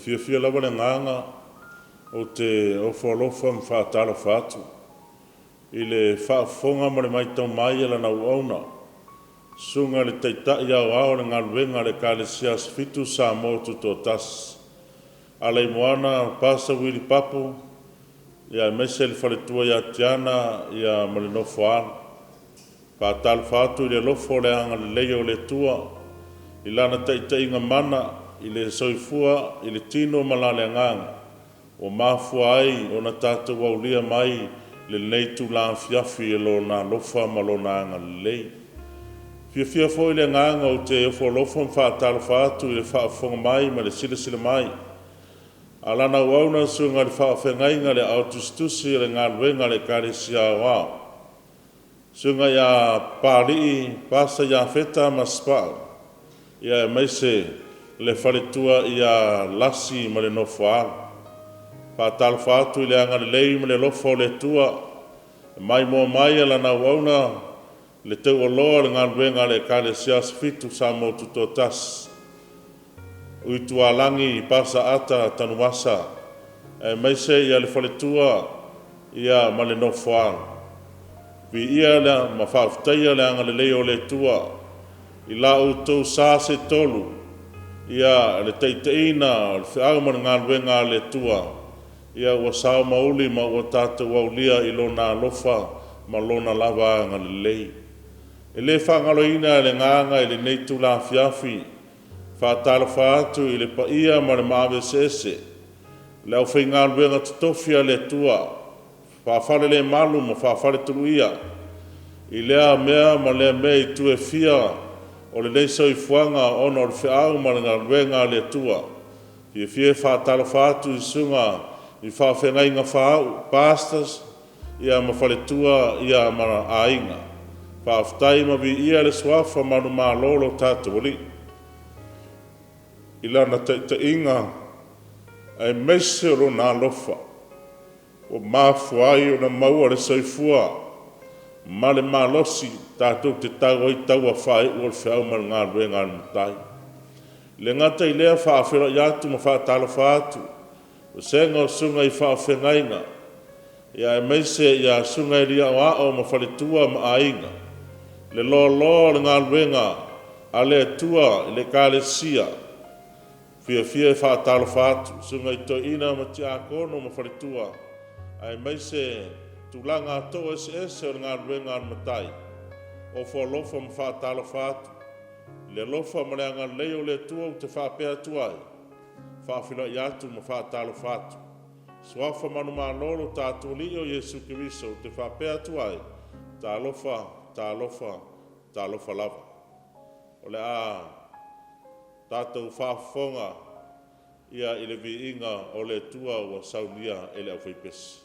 fia lava le nganga o te ofolofa mwhaatalo whātu. I le whaafonga ma le maitau mai e lana uauna. Sunga le teitai au ao le ngaluenga le kālesia fitu Samoa tuto tas. Alei moana pasa wili papu, ia mese le whaletua ia tiana ia malinofo ala. Whaatalo whātu i le lofo le anga le leo le tua, i lana teitai ngā mana, i le soifua, i le tino malale nganga. O mafua ai, o na tātou waulia mai, le neitu la fiafi e lo na lofa ma lo na anga lei. Fia fo i le nganga o te efo lofa mwhaatalo whātu i le whaafonga mai ma le sila mai. Alana wauna sunga le whaafengainga le autustusi le ngā luenga le kāresia wao. Sunga ia pārii, pasa ia feta ma spau. Ia meise le whaletua ia lasi ma le nofo ala. Whaatalo whātu i le anga le lei ma le lofo le tua. Mai mo mai ala na wauna le tau aloa le ngā luenga le kāresia fitu Samoa tuto tas. Uitu alangi pasa ata tanuasa. Meise ia le whaletua ia ma le nofo ala. Vi ia le ma whaafutaia le anga le leo le tua. I la utou sase tolu. Ia le teiteina le whiau ma ngā luenga le tua. Ia ua sao mauli ma ua tātou aulia i lona alofa ma lona lava anga le lei. E le whangaloina le nganga i le neitu la fiafi. Whaatalo whaatu i le paia ma le mawe sese. Le au whai ngā luenga tutofia le tua. Whaafale le malu ma whaafale turuia. I lea mea ma lea mea i tue fia o le leisa i fuanga ono o le whiau ma le ngā luenga le tua. Fie whaatalo whaatu i sunga i whaafengai ngā whaau, pastors, ia ma whaletua ia ma ainga. Whaafutai ma vi ia le swafa manu ma lolo tātou li. I lana te inga ai mese ro nā lofa. O mafuai o na maua le soifua. Ma le malosi tātou te tau i tau a whae o le whiau ma ngā luenga al mutai. Le ngata i lea Faafeiloaiga ma whaatalo whaatu. O senga o sunga i whaafengainga. Ia e meise ia sunga i ria o ao ma whaletua ma ainga. Le lo le ngā luenga a le tua i le kālesia. Fia e whaatalo whaatu. Sunga i to ina ma ti a kono ma whaletua. Ai meise tulanga to ese o ngā luenga al matai. O fo lofa ma whaatalo whaatu. Le lofa ma le anga leo le tua o te whaapea tuai. Faafeiloaiga ma whaatalo whaatu. Swafa manu ma lolo tātou li o Yesu Kiriso o te whaapea tuai. Tā lofa lava. O le a tātou whaafonga ia i le viinga o le tua o saunia e le au whaipesi.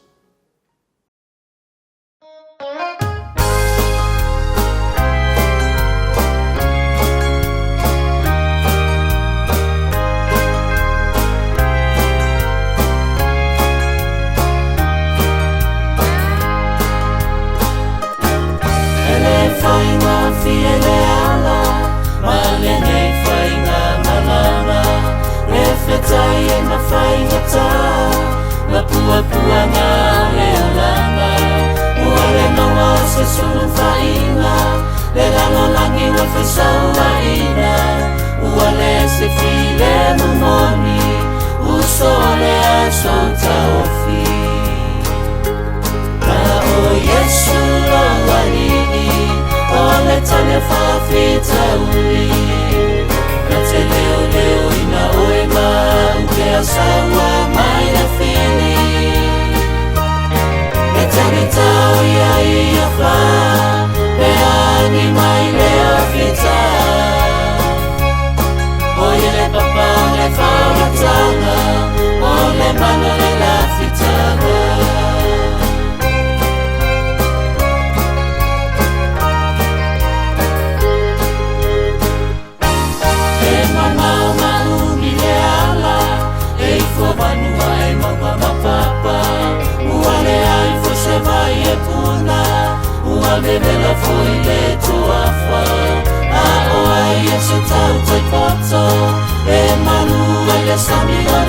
Pua nga le alanga ua le noa se sulu whainga le lalo langi wa whesauaina ua le se file mumoni uso le aso taofi na o Yesu lo walini o le tane whaafitauli na te leo ina oema uke asawa mai na fili Tau ia ia wha Pea ni mai lea fita O le papa le whamatanga O le mana le Lafitaga E mamau maumi le ala E ifo vanua e mama mapapa Ua le ai fo se vai e puna Ua le vela foi le tuafa A o ai e se tau te poto E Malu e le sami la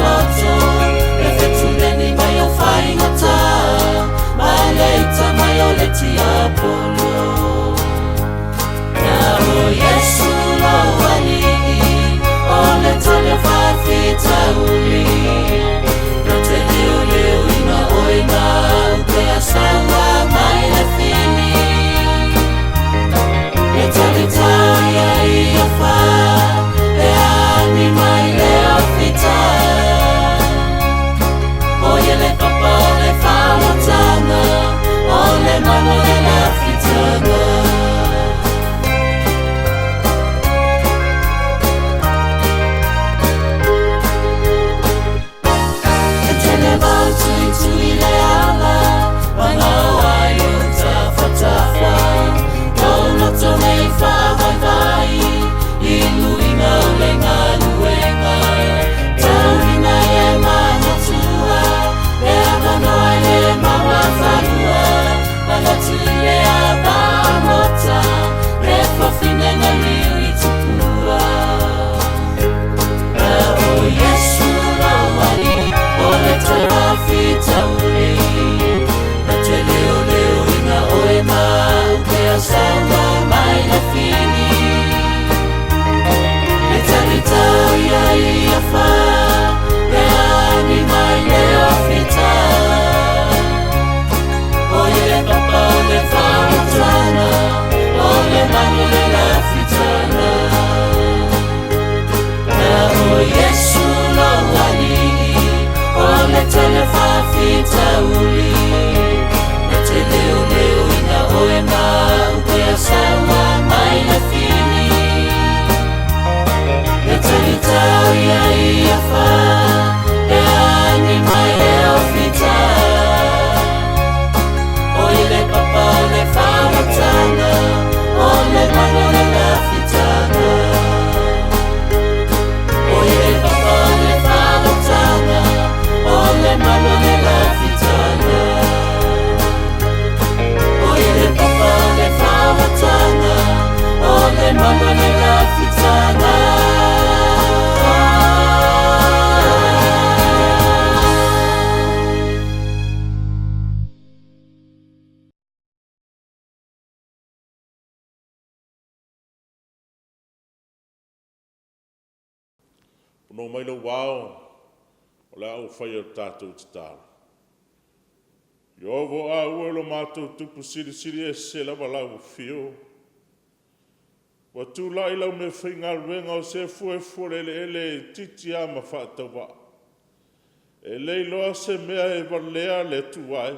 tauli na te leo leo ina oe mau ke asawa mai na fini le talitau ia ia fa le ani mai le ofita oe le papa le whautana ole malu le Lafitaga na o Yesu lo wali ole tele Faafeiloaiga na te leo leo ina oe mau ke asawa mai na fini le talitau ia ia fa le ani mai le ofita oe le papa le whautana ole malu le Lafitaga oe le papa le whautana ole malu le Lafitaga oe le papa le whautana ole malu le Lafitaga no mai lo wao o le au whai o tātou te tāra. I ovo a ue lo mātou tupu siri siri e se lawa lau whio. Wa tū lai lau me whai ngā ruenga o se fue le ele titi a ma whaatau wa. E lei loa se mea e walea le tuai.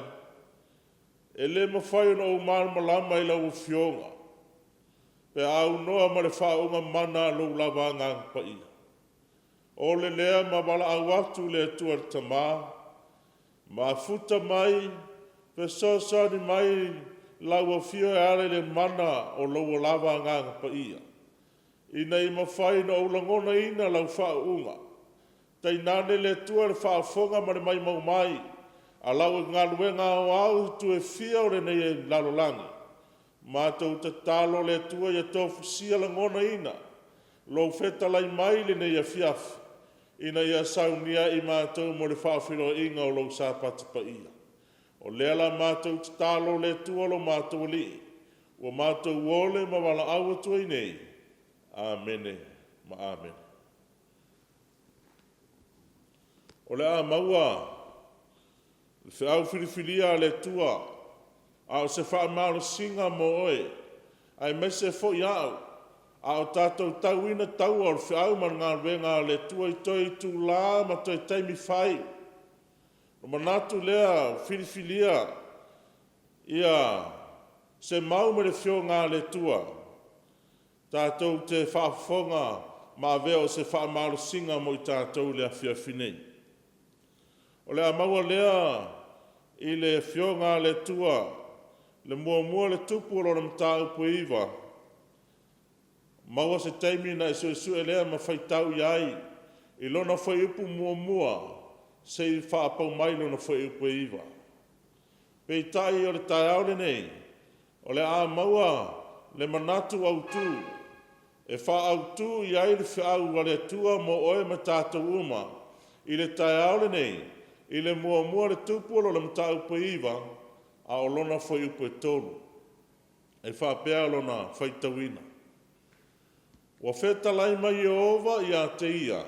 E le ma whai o umar malama i lau whionga. Pe au noa ma le whaunga mana lo lawa ngang pa ia. O le lea ma wala au atu le tua tamā, ma futa mai, pe sosani mai lau a fio e ale le mana o lau lava nganga pa ia. Ina i mawhai na ulangona ina lau whaunga. Tai nane le tua le whaafonga ma le mai mau mai, a lau e ngaluenga o au tu e fia o le nei e lalolangi. Ma tau te talo le tua i a tofu sia langona ina, lo feta lai mai le nei a fiafi. Ina ia saunia i mātou mo le Faafeiloaiga o lou Sapati pa ia. O lea la mātou te talo le tuolo mātou li. Ua mātou ole ma wala aua tuai nei. Amene ma amen. O le a maua, le whiau whiriwhiria le tua, a o se whaamaro singa mo oe, ai mese fo iau, a o tātou tauina tau o whiau man ngā renga le tua i toi tū lā ma toi taimi whai. O manatu lea whiriwhiria ia se mau me le whio ngā le tua. Tātou te whaafonga ma veo se whaamaro singa mo i tātou lea whiawhinei. O lea maua lea i le whio ngā le tua, le mua le tupu o lona mta upu iwa. Maua se taimi na e sue lea ma whaitau iai, i lona whai upu mua, se i whaapau mai lona whai upu iwa. Pei tai o le tai aure nei, o le a maua le manatu au tū, e wha au tū iai le whiau wa le tua mo oe ma tātou uma, i le tai aure nei, i le mua le tupu o le mta upu iwa, a o lona whai upu e tolu. E whaapea lona whaitauina. Wa feta lai mai Jehova i a te ia.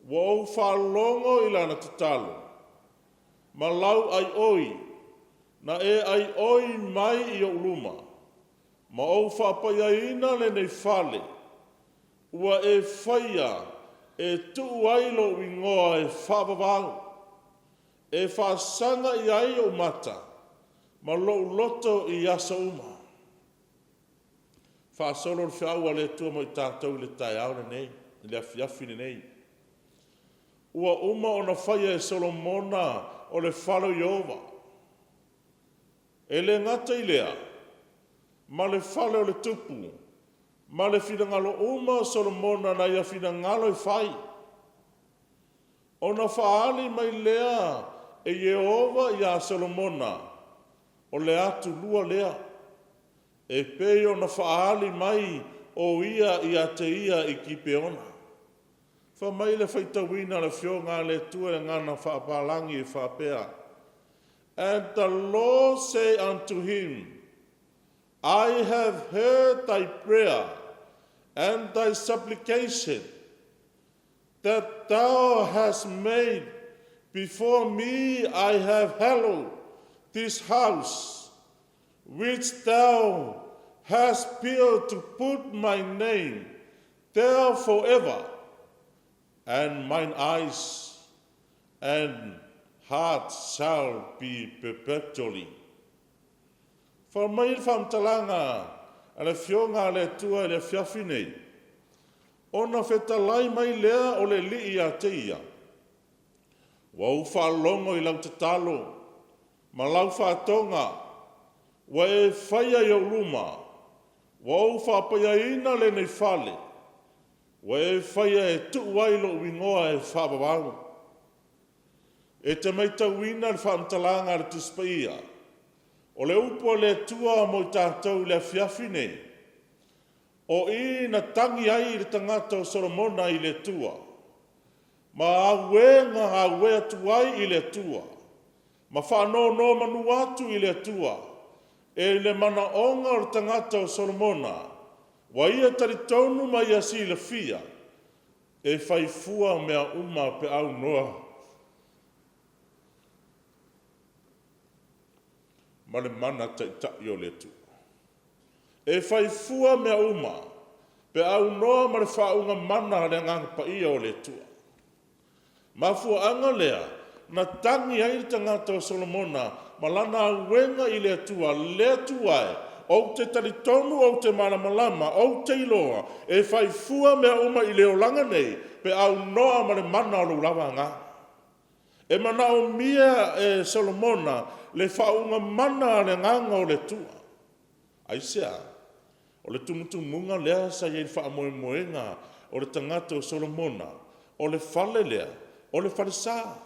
Wa au whalongo i lana te talo. Ma lau ai oi, na e ai oi mai i o uluma. Ma au whapayaina le nei whale. Ua e whaia, e tuu ailo i ngoa e whapapau. E whasanga i ai o mata. Ma lo loto i asa uma. Whaasolo le whiau le tua mo i tātou le tai aure nei, le afiafine nei. Ua uma o na whaia e Solomona o le whalo Jehova. E le ngata i lea, ma le whale o le tupu, ma le whingalo uma o Solomona na ia whingalo i whai. O na whaali mai lea e Jehova i a Solomona, o le atu lua lea. E peo na whaali mai o ia i a te ia i ki peona. Whamai le whaitawina le whionga le tua le ngana whaapalangi e whapea. And the Lord say unto him, I have heard thy prayer and thy supplication that thou hast made before me. I have hallowed this house, which thou hast built to put my name there forever, and mine eyes and heart shall be perpetually. For mai whamtalanga, a le whionga le tua le whiawhinei, ona whetalai mai lea o le lii a teia. Wau whalongo I lau te talo, ma lau whatonga, wa e whaia I o luma, wau whapaia le nei whale, wa e whaia e tuwailo wingoa e whabawangu. E te meitawina le whamtalanga le tuspaia, o le upo le tua mo I tātou le whiawhine, o I na tangi ai le tangata o Solomona I le tua, ma awenga awea tuai I le tua, ma whanau no manu atu I le tua, e le mana onga o le tangata o Solomona, wa ia taritonu ma ia si le fia, e whaifua mea uma pe au noa. Ma le mana taitai o le tua. E whaifua mea uma, pe au noa ma le whaunga mana le nganga pa ia o le tua. Ma fua anga lea, na tangi ai le tangata o Solomona, ma lana wenga I le tua e, o te taritonu o te malamalama, o te iloa, e whaifua mea uma I le olanga nei, pe au noa ma le mana o lulawa ngā. E mana o mia e Solomona, le whaunga mana le nganga o le tua. Aisea, o le tumutumunga lea sa i whaamoemoenga o le tangata o Solomona, o le whale lea, o le whalesa,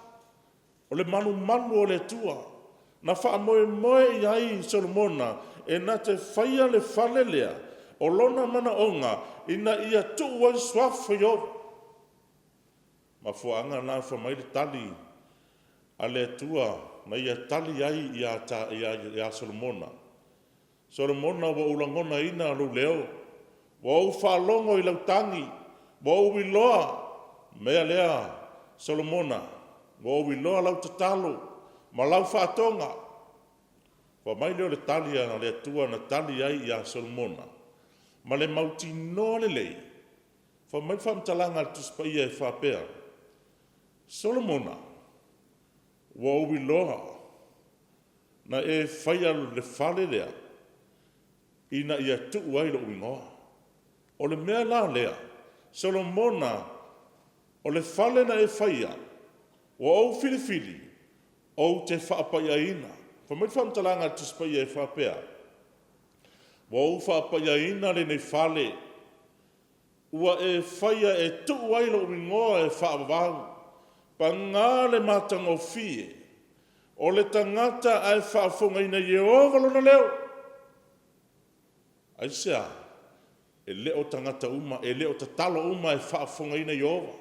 o le malu o le tua, na whaamoemoe iai Solomona, e na te whaia le whale lea, o lona mana onga, ina ia tuua I swafo yo. Ma fuanga na whamai le tali, a le tua, na ia tali ai ia Solomona. Solomona wa ulangona ina lu leo, wa u whalongo I lautangi, wa u wiloa, mea lea Solomona, wa u wiloa lau tatalo, ma lau whatonga. Wa mai leo le tali ana le tua na tali ai ia Solomona, ma le mauti noa le lei, wa mai whamtalanga tuspaia e whapea. Solomona, wa u wiloa, na e whaia le whale lea, ina ia tuu ai lo uingoa. O le mea la lea, Solomona, o le whale na e whaia, wa au filifili, o te whaapaia ina. Whamai whamtalanga tuspaia e whapea. Wa au whaapaia ina le nei whale, ua e whaia e tuu ai lo uingoa e whaavavau, pa ngā le matanga o fie, o le tangata ai whaafonga ina Jehova lona leo. Aisea, e leo tangata uma, e leo tatalo uma e whaafonga ina Jehova.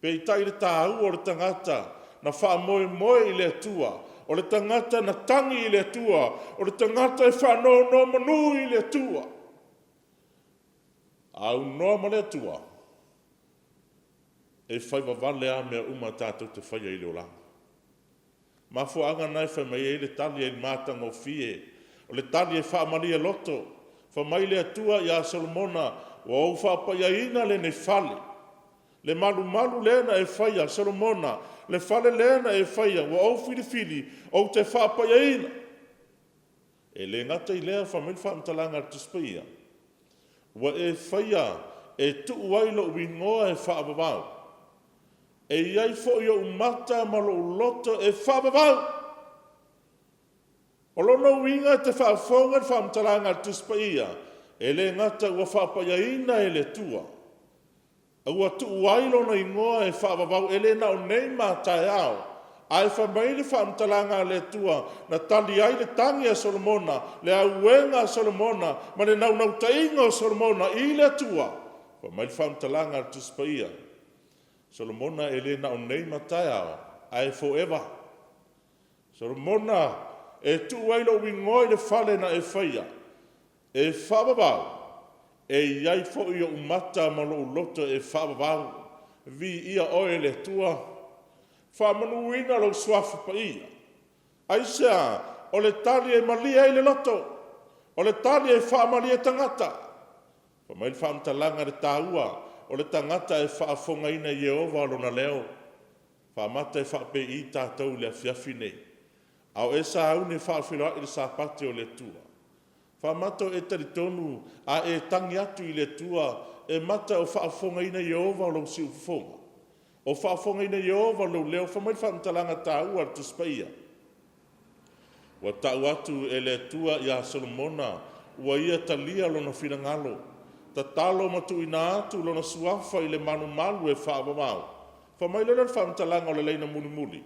Pe I tai le tāu o le tangata na whaamoe I le tua, o le tangata na tangi I le tua, o le tangata e whanau no manu I le tua. Au noa ma le tua, e whaivavale a mea uma tātou te whaia I le ola. Ma fuanga nai whamai e le tali e mātanga o fie, o le tali e whaamalia loto, whamai le atua I a Solomona, wa au whaapaia ina le nei whale. Le malu lena e whaia Solomona, le whale lena e whaia, wa au filifili, o te whaapaia ina. E le ngata I lea whamai whaamtalanga tuspaia, wa e whaia e tuu wailo wingoa e whaabavau. E iai fo I o umata malo loto e whaabavau. O lono winga te whaafonga e whaamtalanga tuspaia, e le ngata ua whaapaia ina e le tua. Ua tuu wailo na ingoa e whaabavau, e le nao nei mātai au. Ai whamai le whaamtalanga le tua, na tali ai le tangi a Solomona, le auenga a Solomona, ma le nau tainga o Solomona I le tua. Whamai le whaamtalanga tuspaia. Solomona e le na o nei matai ao, ai forever. Solomona e tu wailo wingoi le fale na e whaia, e whababau, e iai fo i o umata malo uloto e whababau, vi ia oe le tua, whamanuina lo swafu pa ia. Aisea, o le tali e malia i le loto, o le tali e whaamalia tangata. Pa mai whaamtalanga le tāua, o le tangata e whaafongaina i Jehova lona leo, whaamata e whaape i tātou le afiafi nei. Au e sa au ne Faafeiloaiga i le Sapati o le tua. Whaamata o e taritonu a e tangi atu i le tua, e mata o whaafongaina i Jehova lo si ufonga. O whaafongaina i Jehova lo leo, whamai whaamtalanga tāua tu spaia. Wa tau atu e le tua i a Solomona, ua ia talia lona finangalo, ta talo matu ina atu lona suafa i le malu e whaamamau. Whamai lona whaamtalanga o le leina muli.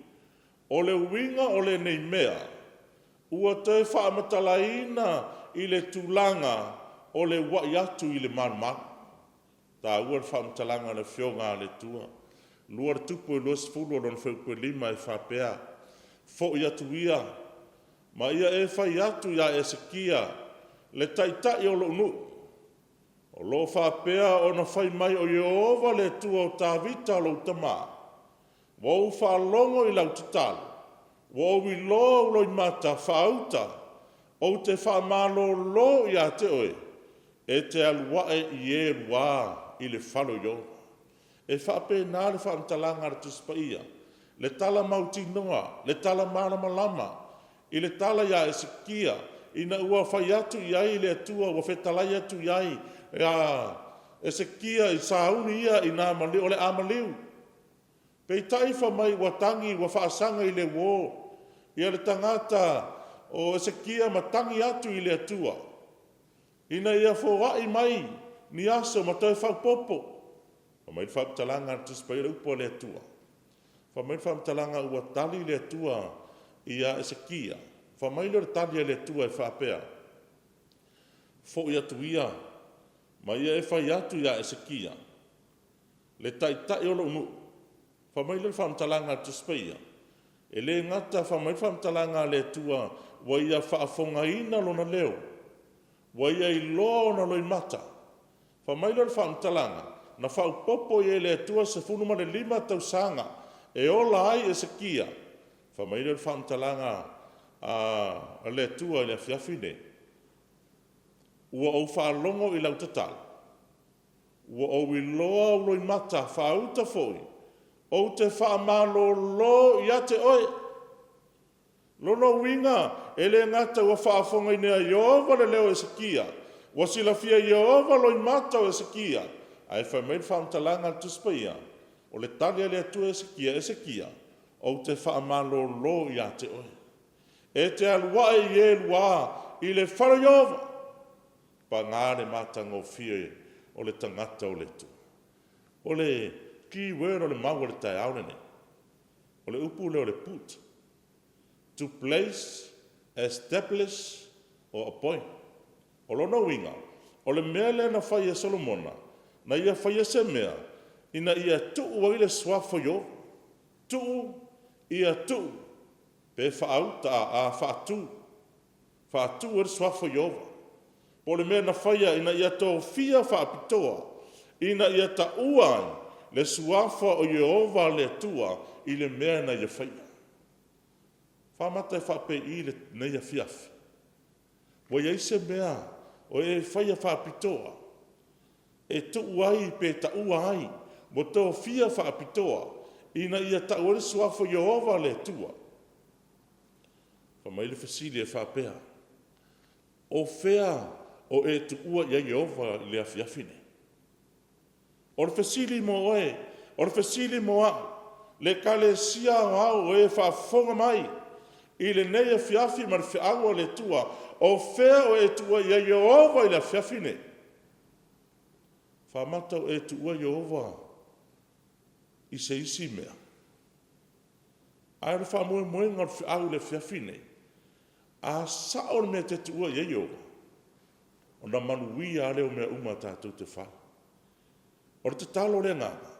O le winga o le nei mea, ua te whaamatalaina i le tūlanga o le wai atu i le malu. Tā ua whaamatalanga le whionga le tua. Lua tupu e luas fulu o lona whaupue lima e whapea. Fo i atu ia, ma ia e whai atu ia e sekia, le taitai o lo nu. O lo whapea o na whai mai o Jehova le tua o tā vita o lo tamaa. Wau whaalongo i lau tatalu, wau i lo loi mata whaauta, o te whaamalo lo i a te oe, e te aluae i e rua i le whalo yo. E whape nā le whaamtalanga ratu spaia, le tala mauti noa, le tala malama, i le tala ia e sikia, ina ua whai atu iai le atua, ua whetalai atu iai, e sikia i sauni ia i nā maliu, o le amaliu. Pei taifa mai watangi wa whaasanga i le wō, ia le tangata o Ezekia matangi atu i le atua. Ina ia whōrai mai ni aso matai whaupopo. Whamai whaamtalanga tuspai le upo le atua. Whamai whaamtalanga ua tali le atua i a Ezekia. Whamai le tali le atua e whaapea. Fo i atu ia, mai ia e whai atu i a Ezekia. Le taitai o lo unu. Whamai le whaamtalanga tu spaia. E le ngata whamai whaamtalanga le tua, wa ia whaafonga ina lona leo. Wa ia i loa na loi mata. Whamai le whaamtalanga, na whaupopo i le tua se whunuma le 5 tausanga, e ola ai e sekia. Whamai le whaamtalanga a le tua i le whiawhine. Ua au whaalongo i lau tatala. Ua au i loa loi mata, whauta foi. O te whaamalo lo i ate oe. Lono winga, e le ngata ua whaafonga i nea Jehova le leo e sekia. Wa sila fia Jehova lo i mata o e sekia. Ai whamei whaamtalanga tuspaia. O le talia le atua e sekia. O te whaamalo lo i ate oe. E te aluae i e lua i le whara Jehova. Pa ngāre mata ngofie o le tangata o le tu. O le ki wera le maua le tai aurene. O le upolu o le put. To place, establish, or appoint. O lono winga. O le mea le na whaia Solomona. Na ia whaia se mea. Ina ia tuu wa ile swafo yo. Tuu, ia tuu. Pe whaauta a whaatu. Whaatu e swafo yo. Po le mea na whaia ina ia tō fia whaapitoa. Ina ia ta uai. Le suafa o Jehova le tua i le mea na ia whaia. Whamata e whape i le na ia fiafi. Wa ia se mea o e whaia whapitoa. E tuu ai pe ta ua ai. Mo tō fia whapitoa. Ina ia ta ua le suafa o Jehova le tua. Whamai le fasili e whapea. O whea o e tu ua ia Jehova le afiafine. O le fasili mo oe, o le fasili mo a, le kale sia au e whaafonga mai, i le nei a fiafi mar whiaua le tua, o whea o e tua ia Jehova i le fiafine. Whamata o e tua Jehova i se isi mea. Ai le whaamue moenga o whiau le fiafine, a sao le mea te tua ia Jehova. O na manuia leo mea uma tātou te whao. O te talo le ngana.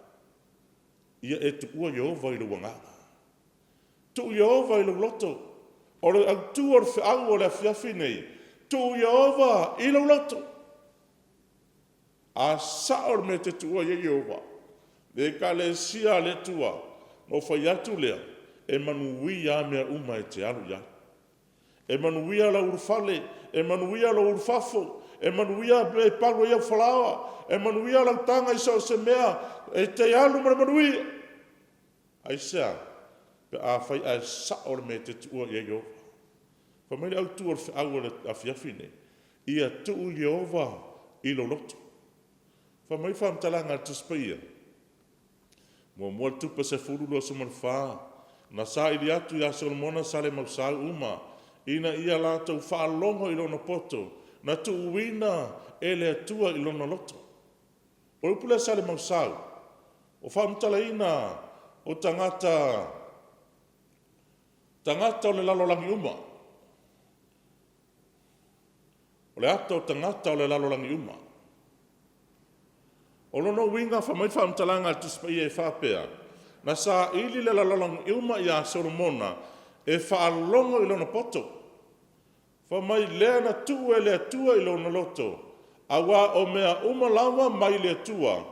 ia e tuua Iehova i le uagaga. Tuu Iehova i le loto. O le autua o le whiau o le afiafi nei. Tuu Iehova i le loto. A saor me te tua ia Iehova. Le ka le sia le tua. No whai atu lea. E manuia mea uma e te alu ia. E manuia la urufale. E manuia la urufafo. E manuia e palu ia whalawa. E manuia la tanga i sao se mea. E te alu mara manuia. Ai sea. Pe a whai a saor me te tua ia Iehova. Whamere au tua le whiau le afiafine. Ia tuu Iehova i lo loto. Whamai whamtalanga tuspaia. Mua tupa se furulu o sumarwha. Na sa ili atu ia Solomona sale mausau uma. Ina ia lātou whaalongo i lona poto. Na tuuina e le atua i lona loto. O upule sale mausau. O whamtala ina o tangata o le lalolangi uma. O le ato tangata o le lalolangi uma. O lono winga whamai whamtalanga tuspai e whapea. Na sa ili le lalolangi uma ia Solomona e whaalongo i lona poto. Whamai lea na tuu e le atua i lona loto. Awa o mea umalawa mai le atua.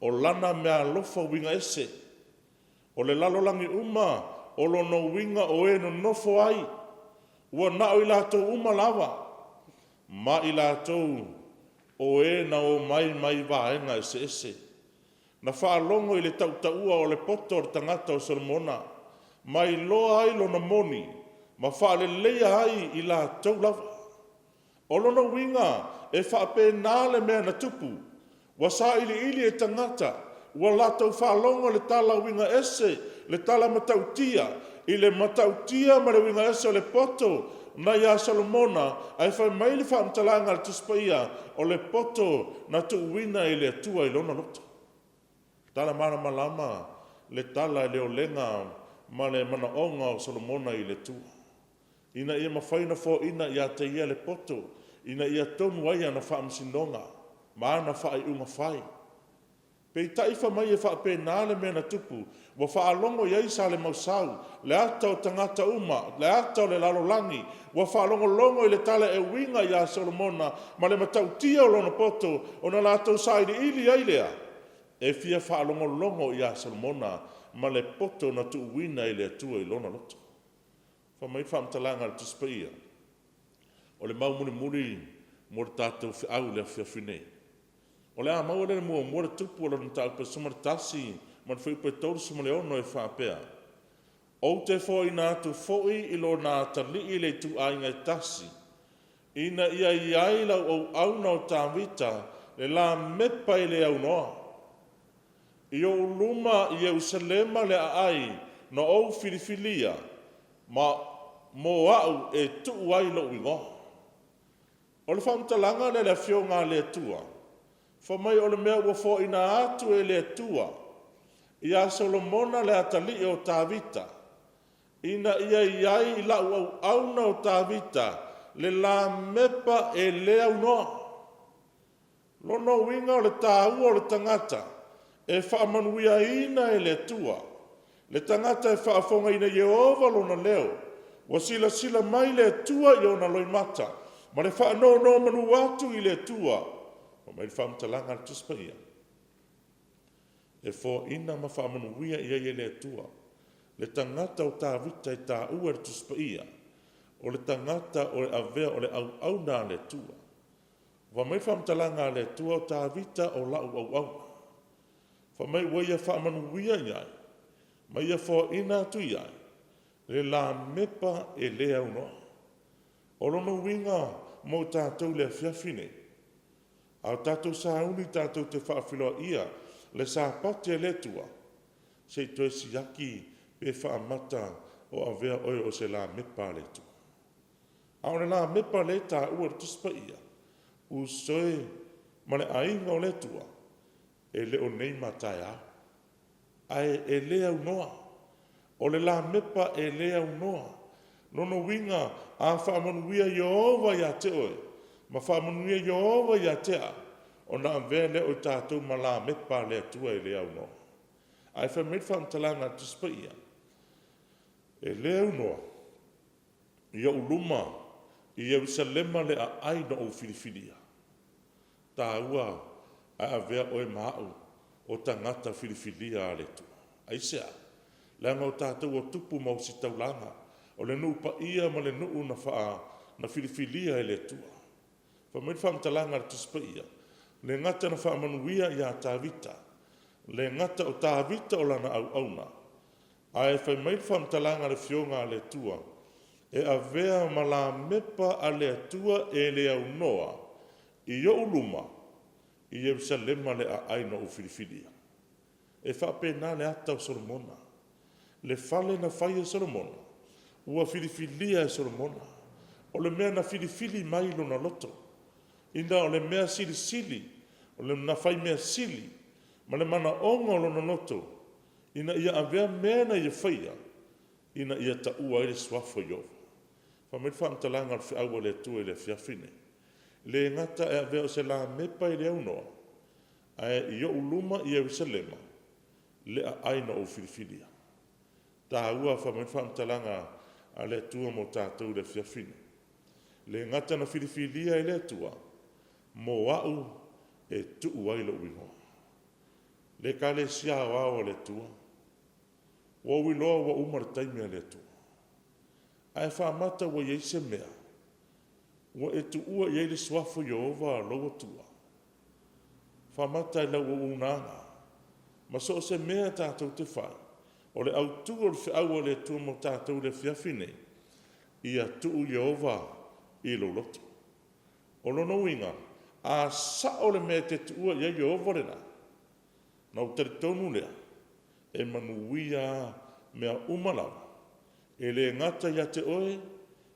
O lana mea lofa winga ese. O le lalolangi uma o lono winga o e no nofo ai. Ua nao i lātou umalawa. Ma i lātou o e na o mai vaenga ese. Na whaalongo i le tautaua o le poto o le tangata o Solomona. Mai loa ai lona moni. Ma whaale leia ai i lātou lava. O lona winga e whaape nāle mea na tupu. Wa sa ili e tangata. Wa lātou whaalongo le tala winga ese. Le tala matautia. I le matautia ma le winga ese o le poto. Na ia Solomona, ai whai mai le whaamtalanga le tuspaia o le poto na tuuina i le atua i lona loto. Tala mana malama, le tala i leo lenga ma le manaonga o Solomona i le tua. Ina ia mawhaina fo ina ia te ia le poto, ina ia tonu aia na whaamsinonga, ma ana whai unga whai. Pei taifa mai e whaape nāle mea na tupu, wa whaalongo iai sa le mausau, le ata o tangata uma, le ata o le lalolangi, wa whaalongo longo i le tala e winga ia Solomona, ma le matautia o lona poto, o na lātou sa ili ai lea. E fia whaalongo longo ia Solomona, ma le poto na tuuina i le atua i lona loto. Whamai whaamtalanga le tuspaia. O le mau muri mo le tātou whiau le whiawhinei. O le a mau le mua le tupu o lona taupe sumaratasi ma le whaipa tolu sumaleono e whapea. O te fōina atu fōi i lona talii le tu ainga e tasi. Ina ia iai lau au auna o tāwita le la mepa i le au noa. I o luma i Eusalema le ai na o filifilia ma Maua'i e tuu ai lo ingo. O le whamtalanga le le fio ngā le tua. Whamai o le mea ua fōina atu e le tua. Ia Solomona le atali o tāwita. Ina ia iai i lau au auna o tāwita. Le la mepa e le au noa. Lono winga o le tāua o le tangata. E whaamanuia ina e le tua. Le tangata e whaafonga ina Jehova lona leo. Wa sila mai le tua i ona loimata. Ma le whaano no manu atu i le tua. O mai whaamtalanga le tuspaia. E fo ina ma whaamanuia ia i le tua. Le tangata o tā vita i tā ua le tuspaia. O le tangata o le avea o le au nā le tua. Wa mai whaamtalanga le tua o tā vita o lau au. Fa mai waia whaamanuia iai. Mai ia fo ina tu iai. Le la mepa e le au noa. O lono winga mo tātou le fiafine. Au tātou sauni tātou te Faafeiloaiga le Sapati e le tua. Se toi siaki pe whaamata o avea oe o se la mepa le tua. Au le la mepa le tā ua tuspaia. U soe ma le ainga o le tua. E le o nei matai au. Ai e le au noa. O le la mepa e le au noa. Nono winga a whaamanuia Jehova ia te oe. Ma whaamanuia Jehova ia te a. O na vea le o tātou ma la mepa le atua e le au noa. Ai wha me whaamtalanga te spaia. E leo noa. Ia uluma. Ia Jerusalema le a aina o Filifilia. Tā ua a avea oe maau o tangata Filifilia a le tua. Aisea. Langa o tātou o tupu mau si taulanga. O le nuu pa ia ma le nuu na faa na Filifilia e le tua. Fa me whaamtalanga te spaia. Le ngata na whaamanuia i a tāvita. Le ngata o tāvita o lana au auna. Ai whai mai whaamtalanga le fionga le tua. E a vea ma la mepa a le tua e le au noa. I o uluma. I Jerusalema le a aina o Filifilia. E whapena le ata o Solomona. Le fale na whai e Solomona. Ua Filifilia e Solomona. O le mea na Filifili mai lo na loto. Ina o le mea sili sili. O le na whai mea sili. Ma le mana onga lo na loto. Ina ia avea mea na ia whaia. Ina ia ta ua ele swafo iova. Whamiri whaamtalanga fi aua le tua i le fiafine. Le ngata e avea o se la mepa i le aunoa. Ae i o uluma i Jerusalema. Le a aina o Filifilia. Tā ua whamiri whaamtalanga a le tua mo tātou le fiafine. Le ngata na Filifilia i le tua. Mo au e tuu ai lo uinoa. Le ka le sia o le tua. Wa uiloa wa umar taimia le tua. Ai whaamata wa iei se mea. Wa e tu ua iei le swafo Yehova loa tua. Whaamata i lau unanga. Ma so se mea tātou te whai. O le au tua le whiaua le tua mo tātou le fiafine. Ia tuu Yehova i lo loto. O lono inga. A sa o le mea te tua iei Yehova rena. Nau tari tonu lea. E manuia mea umalawa. E le ngata ia te oe,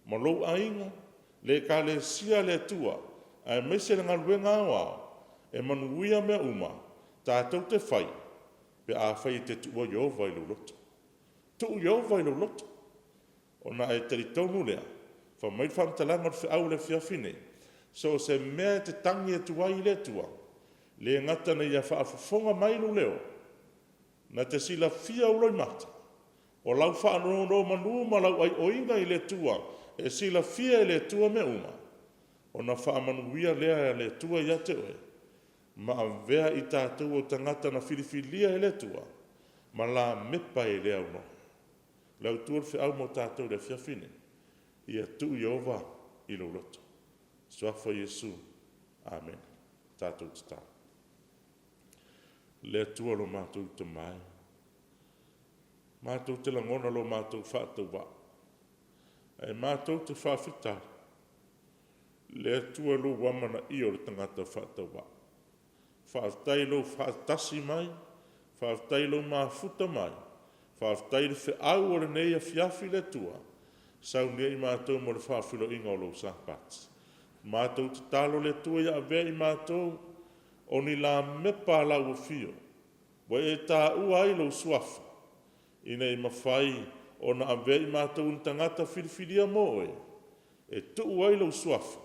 ma lou ainga, le ka le sia le tua, ai mese le ngaluenga awao, e manuia mea uma, tātou te whai, pe a whai te tua Yehova i lo loto. Tu Yehova i lo loto. O na e tari tonu lea, wha mai whaamtalanga te au le fiafine, so se mea te tangi e tua i le tua, le ngata na ia whaafafonga mai lo leo, na te sila fia uloi mata. O lau whaanono manu ma lau ai oinga i le tua, e sila fia i le tua me uma. O na whaamanuia lea le tua ia te oe. Ma a vea i tātou o tangata na Filifilia i le tua, ma la mepa i lea uno. Lau tua le au mo tātou le fiafine, ia tu Yehova i lo loto. Swafa Yesu. Amen. Tātou te tā. Le tua lo mātou te mai. Mātou te langona lo mātou whātou wā. E mātou te whawhitari. Le tua lo wamana i o le tangata whātou wā. Whātai lo whātasi mai, whātai lo māwhuta mai, whātai le whiau o le nei a whiawhi le tua, sau nei mātou mo le whāwhilo inga o lo Sapati. Mātou te talo le tua ia avea i mātou, o ni la mepa lau o fio, wa e tā ua ai lo suafa, ina i mawhai o na avea i mātou un tangata Filifilia moe, e tu ua ai lo suafa,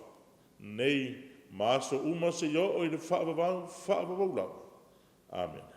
nei maso uma se yo o i le whaavavau lau. Amen.